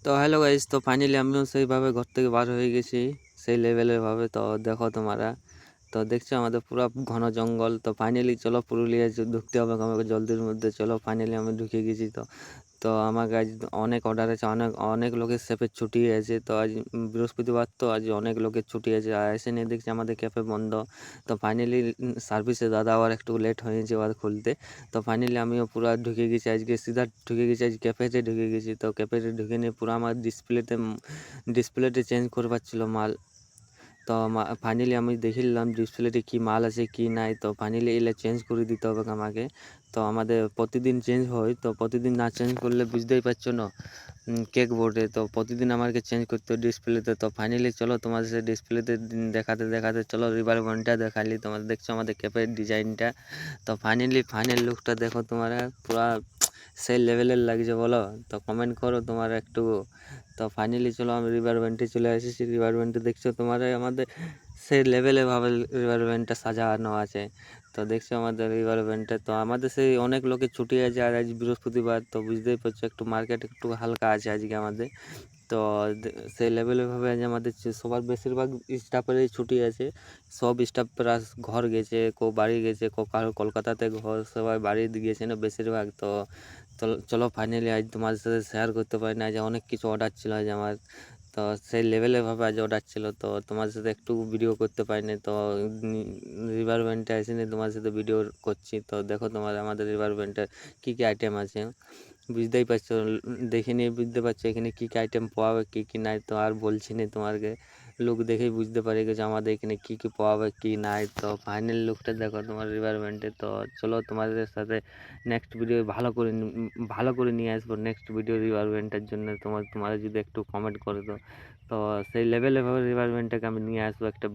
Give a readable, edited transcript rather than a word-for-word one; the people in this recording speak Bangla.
তো হ্যালো গাইস, তো ফাইনালি আমিও সেইভাবে ঘর থেকে বার হয়ে গেছি, সেই লেভেলের ভাবে। তো দেখো তোমরা, তো দেখছো আমাদের পুরো ঘন জঙ্গল। তো ফাইনালি চলো পুরুলিয়ায় ঢুকতে হবে আমাকে জলদির মধ্যে। চলো ফাইনালি আমি ঢুকে গেছি। তো তো আমাকে আজ অনেক অর্ডার আছে, অনেক অনেক লোকের শেফের ছুটি আছে। তো আজ বৃহস্পতিবার, তো আজ অনেক লোকের ছুটি আছে, আর এসে নিয়ে দেখছি আমাদের ক্যাফে বন্ধ। তো ফাইনালি সার্ভিসে দাদা আবার একটু লেট হয়েছে ওর খুলতে। তো ফাইনালি আমিও পুরো ঢুকে গেছি, আজকে সিধা ঢুকে গেছি, আজ ক্যাফেতে ঢুকে গেছি। তো ক্যাফেতে ঢুকে নিয়ে পুরো আমার ডিসপ্লেতে চেঞ্জ করবার ছিল মাল। তো ফাইনালি আমি দেখিলাম ডিসপ্লেতে কি মাল আছে কি নাই। তো ফাইনালি এলে চেঞ্জ করে দিতে হবে আমাকে। তো আমাদের প্রতিদিন চেঞ্জ হয়, তো প্রতিদিন না চেঞ্জ করলে বুঝতেই পারছো না, কেক বোর্ডে তো প্রতিদিন আমাকে চেঞ্জ করতে হয় ডিসপ্লেতে। তো ফাইনালি চলো তোমাদের সাথে ডিসপ্লেতে দেখাতে দেখাতে চলো রিবার বনটা দেখালি। তোমাদের দেখছো আমাদের ক্যাপের ডিজাইনটা। তো ফাইনালি ফাইনাল লুকটা দেখো তোমরা, পুরা সেই লেভেলের লাগছে বলো। তো কমেন্ট করো তোমার একটু। তো ফাইনালি চলো আমি রিভার ব্যান্ডে চলে এসেছি। রিভার ব্যান্ডে দেখছো তোমরা আমাদের সেই লেভেলে ভাবে রিভার ব্যান্ডটা সাজানো আছে। তো দেখছো আমাদের রিভার ব্যান্ডে, তো আমাদের সেই অনেক লোকের ছুটি আছে, আর আজ বৃহস্পতিবার তো বুঝতেই পারছো একটু মার্কেট একটু হালকা আছে আজকে আমাদের। তো সেই লেভেলে ভাবে আজ আমাদের সবার বেশিরভাগ স্টাফেরই ছুটি আছে। সব স্টাফরা ঘর গেছে, কেউ বাড়ি গেছে, কেউ কারো কলকাতাতে ঘর, সবাই বাড়ি গিয়েছে না বেশিরভাগ। তো চলো ফাইনালি আজ তোমাদের সাথে শেয়ার করতে পারি না, আজ অনেক কিছু অর্ডার ছিল আজ আমার। তো সেই লেভেলের ভাবে আজ অর্ডার ছিল, তো তোমাদের সাথে একটু ভিডিও করতে পারিনি। তো রিভার ব্যান্ডে এসে নিয়ে তোমার সাথে ভিডিও করছি। তো দেখো তোমার আমাদের রিভার ব্যান্ডে কী কী আইটেম আছে, বুঝতেই পারছো, দেখে নিয়ে বুঝতে পারছো এখানে কী কী আইটেম পাওয়া হবে কী কী নাই। তো আর বলছি না তোমাকে, লুক দেখেই বুঝতে পারি যে আমাদের এখানে কী কী পাওয়া হবে কী নাই। তো ফাইনাল লুকটা দেখো তোমার রিভার ব্যান্ডে। তো চলো তোমাদের সাথে নেক্সট ভিডিও ভালো করে নিয়ে আসবো নেক্সট ভিডিও রিভার ব্যান্ডটার জন্য। তোমরা যদি একটু কমেন্ট করে দাও, তো সেই লেভেলে ভাবে রিভার ব্যান্ডটাকে আমি নিয়ে আসবো একটা